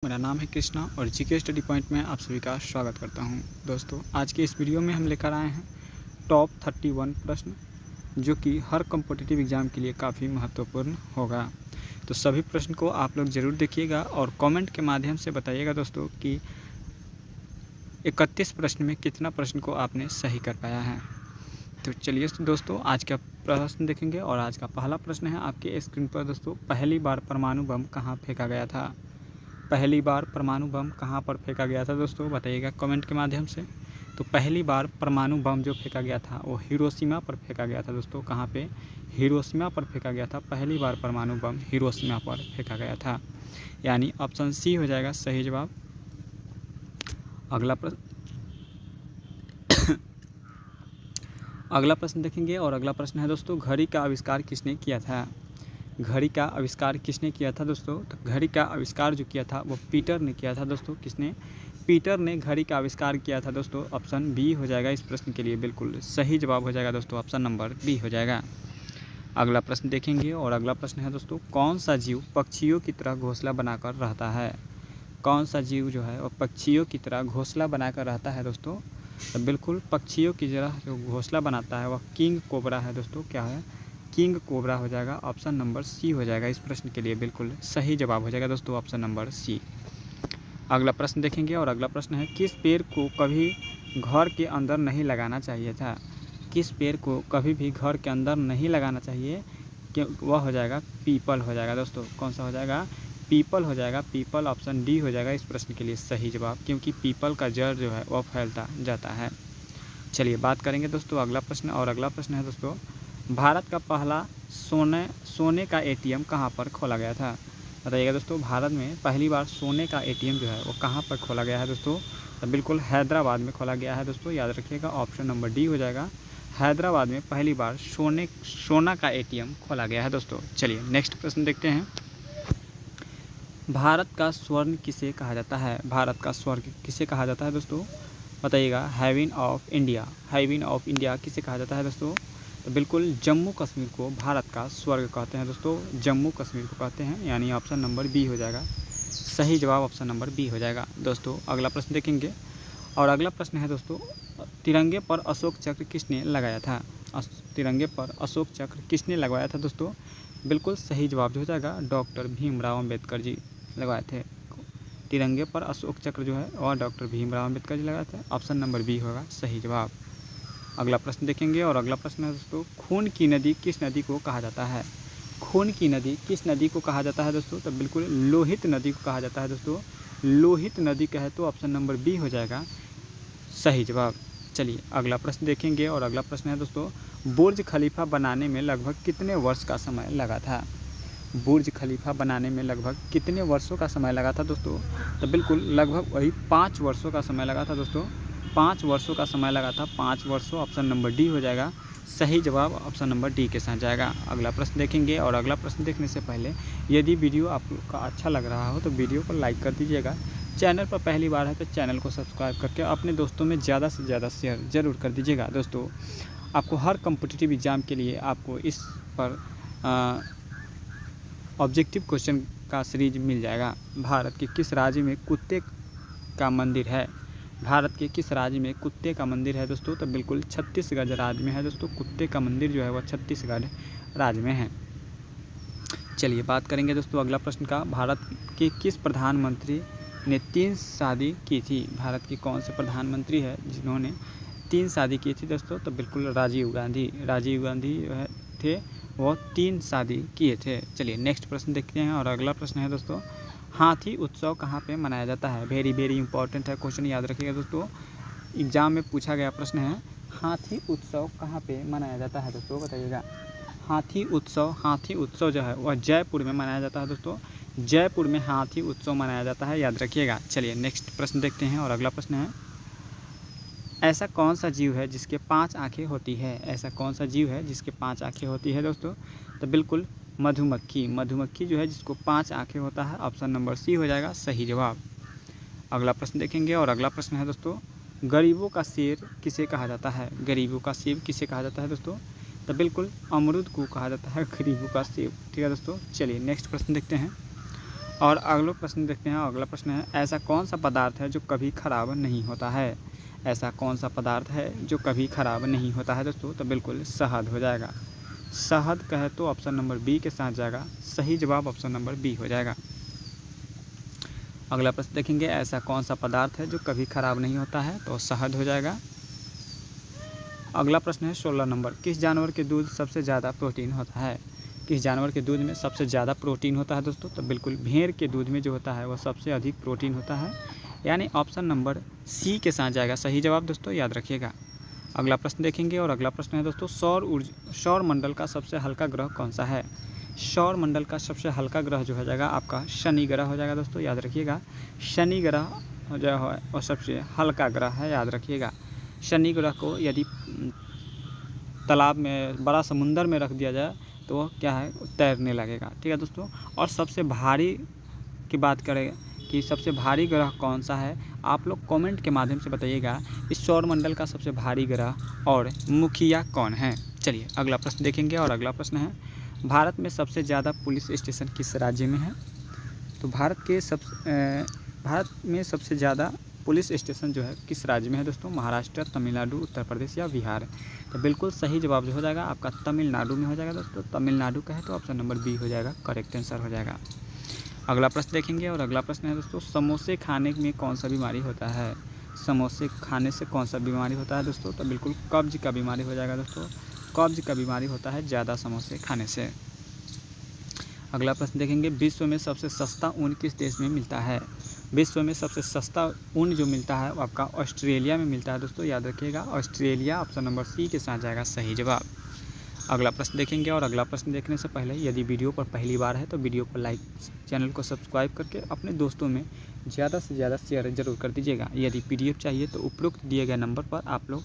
मेरा नाम है कृष्णा और जीके स्टडी पॉइंट में आप सभी का स्वागत करता हूं। दोस्तों, आज के इस वीडियो में हम लेकर आए हैं टॉप 31 प्रश्न जो कि हर कॉम्पिटिटिव एग्ज़ाम के लिए काफ़ी महत्वपूर्ण होगा। तो सभी प्रश्न को आप लोग ज़रूर देखिएगा और कमेंट के माध्यम से बताइएगा दोस्तों कि 31 प्रश्न में कितना प्रश्न को आपने सही कर पाया है। तो चलिए दोस्तों, आज का प्रश्न देखेंगे और आज का पहला प्रश्न है आपके स्क्रीन पर दोस्तों। पहली बार परमाणु बम कहाँ फेंका गया था? पहली बार परमाणु बम कहाँ पर फेंका गया था दोस्तों, बताइएगा कमेंट के माध्यम से। तो पहली बार परमाणु बम जो फेंका गया था वो हिरोशिमा पर फेंका गया था दोस्तों। कहाँ पे? हिरोशिमा पर फेंका गया था। पहली बार परमाणु बम हिरोशिमा पर फेंका गया था, यानी ऑप्शन सी हो जाएगा सही जवाब। अगला प्रश्न देखेंगे और अगला प्रश्न है दोस्तों, घड़ी का आविष्कार किसने किया था? घड़ी का आविष्कार किसने किया था दोस्तों? तो घड़ी का आविष्कार जो किया था वो पीटर ने किया था दोस्तों। किसने? पीटर ने घड़ी का आविष्कार किया था दोस्तों। ऑप्शन बी हो जाएगा इस प्रश्न के लिए बिल्कुल सही जवाब हो जाएगा दोस्तों। ऑप्शन नंबर बी हो जाएगा। अगला प्रश्न देखेंगे और अगला प्रश्न है दोस्तों, कौन सा जीव पक्षियों की तरह घोंसला बनाकर रहता है? कौन सा जीव जो है वो पक्षियों की तरह घोंसला बनाकर रहता है दोस्तों? तो बिल्कुल पक्षियों की तरह जो घोंसला बनाता है वह किंग कोबरा है दोस्तों। क्या है? किंग कोबरा हो जाएगा। ऑप्शन नंबर सी हो जाएगा इस प्रश्न के लिए बिल्कुल सही जवाब हो जाएगा दोस्तों। Option number C. अगला प्रश्न देखेंगे और अगला प्रश्न है, किस पेड़ को कभी घर के अंदर नहीं लगाना चाहिए था? किस पेड़ को कभी भी घर के अंदर नहीं लगाना चाहिए? कि वह हो जाएगा पीपल हो जाएगा दोस्तों। कौन सा हो जाएगा? पीपल हो जाएगा। पीपल ऑप्शन डी हो जाएगा इस प्रश्न के लिए सही जवाब, क्योंकि पीपल का जड़ जो है वह फैलता जाता है। चलिए बात करेंगे दोस्तों अगला प्रश्न और अगला प्रश्न है दोस्तों, भारत का पहला सोने का एटीएम कहाँ पर खोला गया था? बताइएगा दोस्तों, भारत में पहली बार सोने का एटीएम जो है वो कहाँ पर खोला गया है दोस्तों? तो बिल्कुल हैदराबाद में खोला गया है दोस्तों। याद रखिएगा ऑप्शन नंबर डी हो जाएगा। हैदराबाद में पहली बार सोना का एटीएम खोला गया है दोस्तों। चलिए नेक्स्ट प्रश्न देखते हैं। भारत का स्वर्ण किसे कहा जाता है? भारत का स्वर्ण किसे कहा जाता है दोस्तों? बताइएगा। Heaven of India. Heaven of India किसे कहा जाता है दोस्तों? तो बिल्कुल जम्मू कश्मीर को भारत का स्वर्ग कहते हैं दोस्तों। जम्मू कश्मीर को कहते हैं, यानी ऑप्शन नंबर बी हो जाएगा सही जवाब। ऑप्शन नंबर बी हो जाएगा दोस्तों। अगला प्रश्न देखेंगे और अगला प्रश्न है दोस्तों, तिरंगे पर अशोक चक्र किसने लगाया था? तिरंगे पर अशोक चक्र किसने लगवाया था दोस्तों? बिल्कुल सही जवाब हो जाएगा डॉक्टर भीमराव अम्बेडकर जी लगाए थे। तिरंगे पर अशोक चक्र जो है वह डॉक्टर भीमराव अम्बेडकर जी लगाए थे। ऑप्शन नंबर बी होगा सही जवाब। अगला प्रश्न देखेंगे और अगला प्रश्न है दोस्तों, खून की नदी किस नदी को कहा जाता है? खून की नदी किस नदी को कहा जाता है दोस्तों? तो बिल्कुल लोहित नदी को कहा जाता है दोस्तों। लोहित नदी कहे तो ऑप्शन नंबर बी हो जाएगा सही जवाब। चलिए अगला प्रश्न देखेंगे और अगला प्रश्न है दोस्तों, बुर्ज खलीफा बनाने में लगभग कितने वर्ष का समय लगा था? बुर्ज खलीफा बनाने में लगभग कितने वर्षों का समय लगा था दोस्तों? तो बिल्कुल लगभग वही 5 वर्षों का समय लगा था दोस्तों। 5 वर्षों का समय लगा था। 5 वर्षों ऑप्शन नंबर डी हो जाएगा सही जवाब। ऑप्शन नंबर डी के साथ जाएगा। अगला प्रश्न देखेंगे और अगला प्रश्न देखने से पहले यदि वीडियो आपको अच्छा लग रहा हो तो वीडियो को लाइक कर दीजिएगा। चैनल पर पहली बार है तो चैनल को सब्सक्राइब करके अपने दोस्तों में ज़्यादा से ज़्यादा शेयर ज़रूर कर दीजिएगा दोस्तों। आपको हर कॉम्पिटिटिव एग्ज़ाम के लिए आपको इस पर ऑब्जेक्टिव क्वेश्चन का सीरीज मिल जाएगा। भारत के किस राज्य में कुत्ते का मंदिर है? भारत के किस राज्य में कुत्ते का मंदिर है दोस्तों? तो बिल्कुल छत्तीसगढ़ राज्य में है दोस्तों। कुत्ते का मंदिर जो है वह छत्तीसगढ़ राज्य में है। चलिए बात करेंगे दोस्तों अगला प्रश्न का, भारत के किस प्रधानमंत्री ने 3 शादी की थी? भारत के कौन से प्रधानमंत्री है जिन्होंने 3 शादी की थी दोस्तों? तो बिल्कुल राजीव गांधी। राजीव गांधी थे, वो 3 शादी किए थे। चलिए नेक्स्ट प्रश्न देखते हैं और अगला प्रश्न है दोस्तों, हाथी उत्सव कहाँ पे मनाया जाता है? वेरी इंपॉर्टेंट है क्वेश्चन, याद रखिएगा दोस्तों। एग्जाम में पूछा गया प्रश्न है, हाथी उत्सव कहाँ पे मनाया जाता है दोस्तों? बताइएगा। हाथी उत्सव जो है वह जयपुर में मनाया जाता है दोस्तों। जयपुर में हाथी उत्सव मनाया जाता है, याद रखिएगा। चलिए नेक्स्ट प्रश्न देखते हैं और अगला प्रश्न है, ऐसा कौन सा जीव है जिसके 5 आँखें होती है? ऐसा कौन सा जीव है जिसके 5 आँखें होती है दोस्तों? तो बिल्कुल मधुमक्खी। मधुमक्खी जो है जिसको 5 आँखें होता है। ऑप्शन नंबर सी हो जाएगा सही जवाब। अगला प्रश्न देखेंगे और अगला प्रश्न है दोस्तों, गरीबों का शेर किसे कहा जाता है? गरीबों का सेब किसे कहा जाता है दोस्तों? तो बिल्कुल अमरूद को कहा जाता है गरीबों का सेब। ठीक है दोस्तों। चलिए नेक्स्ट प्रश्न देखते हैं और अगला प्रश्न देखते हैं। अगला प्रश्न है, ऐसा कौन सा पदार्थ है जो कभी खराब नहीं होता है? ऐसा कौन सा पदार्थ है जो कभी खराब नहीं होता है दोस्तों? तो बिल्कुल शहद हो जाएगा। शहद कहे तो ऑप्शन नंबर बी के साथ जाएगा। सही जवाब ऑप्शन नंबर बी हो जाएगा। अगला प्रश्न देखेंगे, ऐसा कौन सा पदार्थ है जो कभी खराब नहीं होता है? तो शहद हो जाएगा। अगला प्रश्न है 16 नंबर, किस जानवर के दूध सबसे ज़्यादा प्रोटीन होता है? किस जानवर के दूध में सबसे ज़्यादा प्रोटीन होता है दोस्तों? तो बिल्कुल भेड़ के दूध में जो होता है वह सबसे अधिक प्रोटीन होता है, यानी ऑप्शन नंबर सी के साथ जाएगा सही जवाब दोस्तों, याद रखिएगा। अगला प्रश्न देखेंगे और अगला प्रश्न है दोस्तों, सौर मंडल का सबसे हल्का ग्रह कौन सा है? सौर मंडल का सबसे हल्का ग्रह जो हो जाएगा आपका शनि ग्रह हो जाएगा दोस्तों, याद रखिएगा। शनि ग्रह जो है वह सबसे हल्का ग्रह है, याद रखिएगा। शनि ग्रह को यदि तालाब में, बड़ा समुंदर में रख दिया जाए तो वह क्या है, तैरने लगेगा। ठीक है दोस्तों। और सबसे भारी की बात करें कि सबसे भारी ग्रह कौन सा है, आप लोग कमेंट के माध्यम से बताइएगा। इस सौरमंडल का सबसे भारी ग्रह और मुखिया कौन है? चलिए अगला प्रश्न देखेंगे और अगला प्रश्न है, भारत में सबसे ज़्यादा पुलिस स्टेशन किस राज्य में है? तो भारत में सबसे ज़्यादा पुलिस स्टेशन जो है किस राज्य में है दोस्तों? महाराष्ट्र, तमिलनाडु, उत्तर प्रदेश या बिहार? तो बिल्कुल सही जवाब जो हो जाएगा आपका तमिलनाडु में हो जाएगा दोस्तों। तमिलनाडु का है तो ऑप्शन नंबर बी हो जाएगा, करेक्ट आंसर हो जाएगा। अगला प्रश्न देखेंगे और अगला प्रश्न है दोस्तों, समोसे खाने में कौन सा बीमारी होता है? समोसे खाने से कौन सा बीमारी होता है दोस्तों? तो बिल्कुल कब्ज का बीमारी हो जाएगा दोस्तों। कब्ज का बीमारी होता है ज़्यादा समोसे खाने से। अगला प्रश्न देखेंगे, विश्व में सबसे सस्ता ऊन किस देश में मिलता है? विश्व में सबसे सस्ता ऊन जो मिलता है वो आपका ऑस्ट्रेलिया में मिलता है दोस्तों, याद रखिएगा। ऑस्ट्रेलिया ऑप्शन नंबर सी के साथ जाएगा सही जवाब। अगला प्रश्न देखेंगे और अगला प्रश्न देखने से पहले यदि वीडियो पर पहली बार है तो वीडियो को लाइक, चैनल को सब्सक्राइब करके अपने दोस्तों में ज़्यादा से ज़्यादा शेयर जरूर कर दीजिएगा। यदि PDF चाहिए तो उपरोक्त दिए गए नंबर पर आप लोग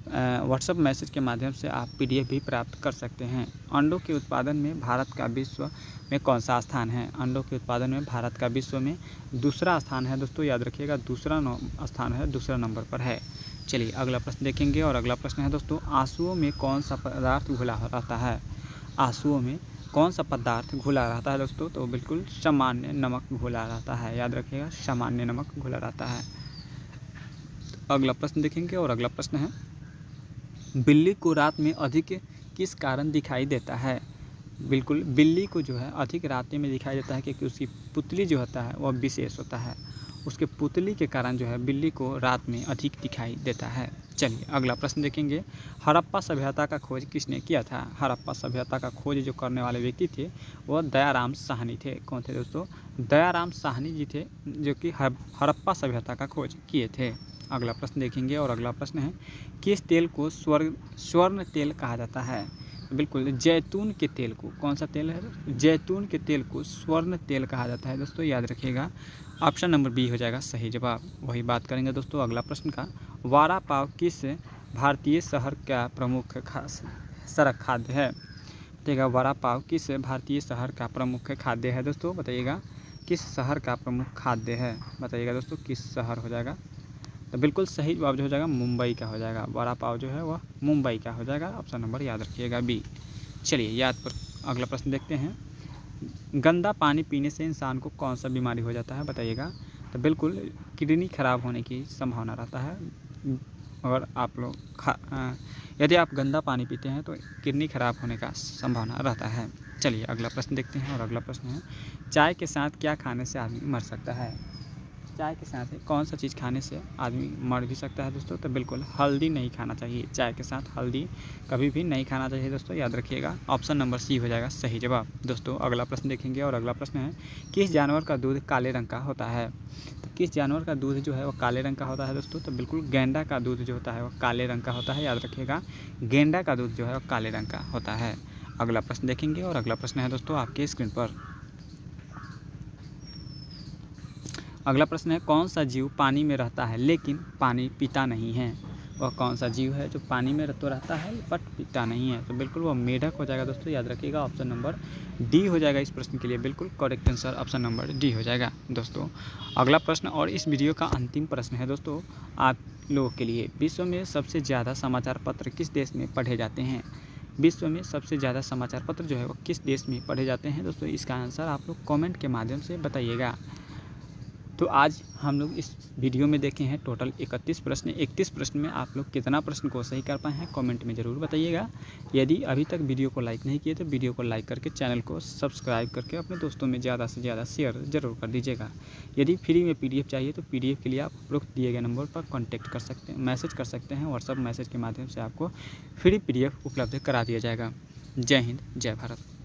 व्हाट्सएप मैसेज के माध्यम से आप PDF भी प्राप्त कर सकते हैं। अंडों के उत्पादन में भारत का विश्व में कौन सा स्थान है? अंडों के उत्पादन में भारत का विश्व में दूसरा स्थान है दोस्तों, याद रखिएगा। दूसरा स्थान है, दूसरा नंबर पर है। चलिए अगला प्रश्न देखेंगे और अगला प्रश्न है दोस्तों, आंसुओं में कौन सा पदार्थ घुला रहता है? आंसुओं में कौन सा पदार्थ घुला रहता है दोस्तों? तो बिल्कुल सामान्य नमक घुला रहता है, याद रखिएगा। सामान्य नमक घुला रहता है। अगला प्रश्न देखेंगे और अगला प्रश्न है, बिल्ली को रात में अधिक किस कारण दिखाई देता है? बिल्कुल बिल्ली को जो है अधिक रात में दिखाई देता है क्योंकि उसकी पुतली जो होता है वह विशेष होता है। उसके पुतली के कारण जो है बिल्ली को रात में अधिक दिखाई देता है। चलिए अगला प्रश्न देखेंगे, हड़प्पा सभ्यता का खोज किसने किया था? हड़प्पा सभ्यता का खोज जो करने वाले व्यक्ति थे वह दयाराम साहनी थे। कौन थे दोस्तों? दयाराम साहनी जी थे, जो कि हड़प्पा सभ्यता का खोज किए थे। अगला प्रश्न देखेंगे और अगला प्रश्न है, किस तेल को स्वर्ण तेल कहा जाता है? बिल्कुल जैतून के तेल को, कौन सा तेल है? जैतून के तेल को स्वर्ण तेल कहा जाता है दोस्तों, याद रखिएगा। ऑप्शन नंबर बी हो जाएगा सही जवाब। वही बात करेंगे दोस्तों अगला प्रश्न का, वड़ा पाव किस भारतीय शहर का प्रमुख सड़क खाद्य है? बताइएगा, वड़ा पाव किस भारतीय शहर का प्रमुख खाद्य है दोस्तों? बताइएगा किस शहर का प्रमुख खाद्य है? बताइएगा दोस्तों किस शहर हो जाएगा? तो बिल्कुल सही जवाब जो हो जाएगा मुंबई का हो जाएगा। वड़ा पाव जो है वह मुंबई का हो जाएगा, ऑप्शन नंबर याद रखिएगा बी। चलिए याद पर अगला प्रश्न देखते हैं, गंदा पानी पीने से इंसान को कौन सा बीमारी हो जाता है? बताइएगा। तो बिल्कुल किडनी खराब होने की संभावना रहता है। अगर आप लोग यदि आप गंदा पानी पीते हैं तो किडनी खराब होने का संभावना रहता है। चलिए अगला प्रश्न देखते हैं और अगला प्रश्न है, चाय के साथ क्या खाने से आदमी मर सकता है? चाय के साथ कौन सा चीज़ खाने से आदमी मर भी सकता है दोस्तों? तो बिल्कुल हल्दी नहीं खाना चाहिए। चाय के साथ हल्दी कभी भी नहीं खाना चाहिए दोस्तों, याद रखिएगा। ऑप्शन नंबर सी हो जाएगा सही जवाब। दोस्तों अगला प्रश्न देखेंगे और अगला प्रश्न है, किस जानवर का दूध काले रंग का होता है? तो किस जानवर का दूध जो है वो काले रंग का होता है दोस्तों? तो बिल्कुल गेंडा का दूध जो होता है वह काले रंग का होता है, याद रखिएगा। गेंडा का दूध जो है वह काले रंग का होता है। अगला प्रश्न देखेंगे और अगला प्रश्न है दोस्तों आपके स्क्रीन पर। अगला प्रश्न है, कौन सा जीव पानी में रहता है लेकिन पानी पीता नहीं है? वह कौन सा जीव है जो पानी में तो रहता है बट पीता नहीं है? तो बिल्कुल वह मेढक हो जाएगा दोस्तों, याद रखिएगा। ऑप्शन नंबर डी हो जाएगा इस प्रश्न के लिए, बिल्कुल correct answer option number D हो जाएगा दोस्तों। अगला प्रश्न और इस वीडियो का अंतिम प्रश्न है दोस्तों आप लोगों के लिए, विश्व में सबसे ज़्यादा समाचार पत्र किस देश में पढ़े जाते हैं? विश्व में सबसे ज़्यादा समाचार पत्र जो है वो किस देश में पढ़े जाते हैं दोस्तों? इसका आंसर आप लोग कमेंट के माध्यम से बताइएगा। तो आज हम लोग इस वीडियो में देखे हैं टोटल 31 प्रश्न। 31 प्रश्न में आप लोग कितना प्रश्न को सही कर पाए हैं कमेंट में ज़रूर बताइएगा। यदि अभी तक वीडियो को लाइक नहीं किए तो वीडियो को लाइक करके चैनल को सब्सक्राइब करके अपने दोस्तों में ज़्यादा से ज़्यादा शेयर ज़रूर कर दीजिएगा। यदि फ्री में PDF चाहिए तो PDF के लिए आप उपरोक्त दिए गए नंबर पर कॉन्टैक्ट कर सकते हैं, मैसेज कर सकते हैं। व्हाट्सएप मैसेज के माध्यम से आपको फ्री PDF उपलब्ध करा दिया जाएगा। जय हिंद, जय भारत।